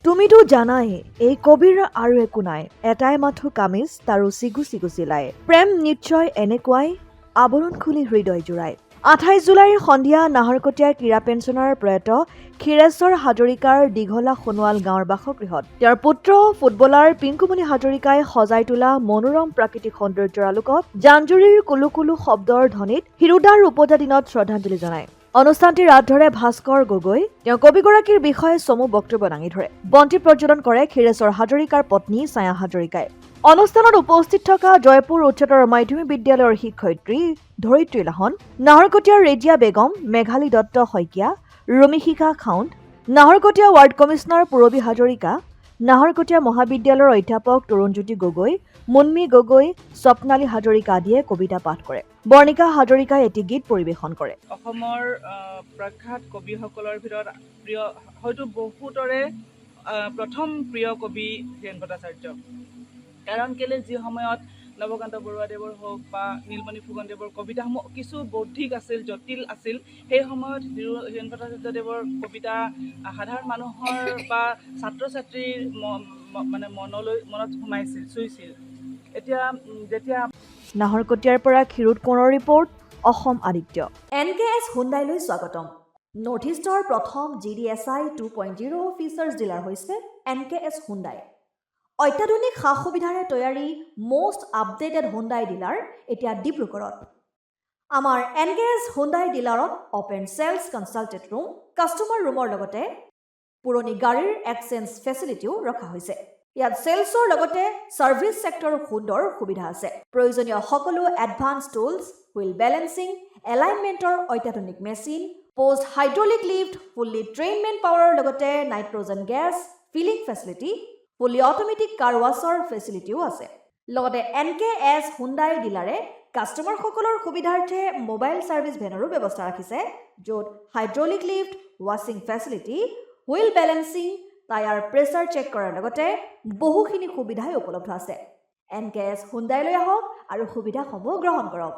তুমিতো জানাই এই কবিৰ আৰু একো নাই এটাই মাথো কামিজ তাৰো চিগু চিগু চিলাই প্ৰেম নিশ্চয় এনেকুৱাই আৱৰণ খুলি হৃদয় জোৰাই 28 জুলাইৰ সন্ধিয়া নাহৰকটীয়া ক্ৰীড়া পেঞ্চনৰ প্ৰয়াত ক্ষীৰেশ্বৰ হাজৰিকাৰ দীঘলা সোণোৱাল গাঁৱৰ বাসগৃহত তেওঁৰ পুত্ৰ ফুটবলাৰ পিংকুমণি হাজৰিকাই সজাই তোলা মনোৰম প্ৰাকৃতিক সৌন্দৰ্যৰ আলোকত জাঞ্জুৰিৰ কুলু কুলু শব্দৰ ধ্বনিত হিৰুদাৰ ৰূপতা দিনত শ্ৰদ্ধাঞ্জলি জনায় অনুষ্ঠানটি ৰাত ধৰে ভাস্কৰ গগৈ তেওঁ কবিগৰাকীৰ বিষয়ে চমু বক্তব্য দাঙি ধৰে বন্তি প্ৰজ্বলন কৰে ক্ষীৰেশ্বৰ হাজৰিকাৰ পত্নী ছায়া হাজৰিকাই অনুষ্ঠানত উপস্থিত থকা জয়পুৰ উচ্চতৰ মাধ্যমিক বিদ্যালয়ৰ শিক্ষয়িত্ৰী ধৰিত্ৰী লাহন নাহৰকটীয়াৰ ৰেডিয়া বেগম মেঘালী দত্ত শইকীয়া ৰুমিশিখা খাউণ্ড নাহৰকটীয়া ৱাৰ্ড কমিছনাৰ পূৰবী হাজৰিকা নাহৰকটীয়া মহাবিদ্যালয়ৰ অধ্যাপক তৰুণজ্যোতি গগৈ মুন্মী গগৈ স্বপ্নালী হাজৰিকা আদিয়ে কবিতা পাঠ কৰে বৰ্ণিকা হাজৰিকাই এটি গীত পৰিৱেশন কৰে অসমৰ প্ৰখ্যাত কবিসকলৰ ভিতৰত প্ৰিয় হয়তো বহুতৰে প্ৰথম প্ৰিয় কবি হীৰেণ ভট্টাচাৰ্য কাৰণ কেলে যি সময়ত নৱকান্ত বৰুৱাদেৱৰ হওক বা নীলমণি ফুকনদেৱৰ কবিতাসমূহ কিছু বৌদ্ধিক আছিল জটিল আছিল সেই সময়ত হীৰেণ ভট্টাচাৰ্যদেৱৰ কবিতা সাধাৰণ মানুহৰ বা ছাত্ৰ ছাত্ৰীৰ মানে মনত সোমাইছিল চুইছিল এতিয়া যেতিয়া নাহৰকটীয়াৰ পৰা ক্ষীৰোদ কোঁৱৰৰ ৰিপৰ্ট অসম আদিত্য NKS হুণ্ডাইলৈ স্বাগতম নৰ্থ ইষ্টৰ প্ৰথম GDSI 2.0 ফিচাৰ্ছ ডিলাৰ হৈছে NKS হুণ্ডাই অত্যাধুনিক সা সুবিধাৰে তৈয়াৰী most আপডেটেড হুণ্ডাই ডিলাৰ এতিয়া ডিব্ৰুগড়ত আমাৰ NKS হুণ্ডাই ডিলাৰত open sales consulted room customer ৰুমৰ লগতে পুৰণি গাড়ীৰ এক্সচেঞ্জ ফেচিলিটিও ৰখা হৈছে ইয়াত সেলছৰ লগতে সাৰ্ভিস সেক্টৰৰ সুন্দৰ সুবিধা আছে প্ৰয়োজনীয় সকলো এডভান্স টুলছ হুইল বেলেন্সিং এলাইনমেন্টৰ অত্যাধুনিক machine post hydraulic lift fully trained man পাৱাৰৰ লগতে nitrogen gas filling facility fully automatic car ৱাছৰ ফেচিলিটিও আছে লগতে NKS হুণ্ডাই ডিলাৰে কাষ্টমাৰ সকলৰ সুবিধাৰ্থে মোবাইল সাৰ্ভিস ভেনৰো ব্যৱস্থা ৰাখিছে য'ত হাইড্ৰলিক লিফ্ট ৱাছিং facility wheel balancing tyre pressure check কৰাৰ লগতে বহুখিনি সুবিধাই উপলব্ধ আছে NKS হুণ্ডাইলৈ আহক আৰু সুবিধাসমূহ গ্ৰহণ কৰক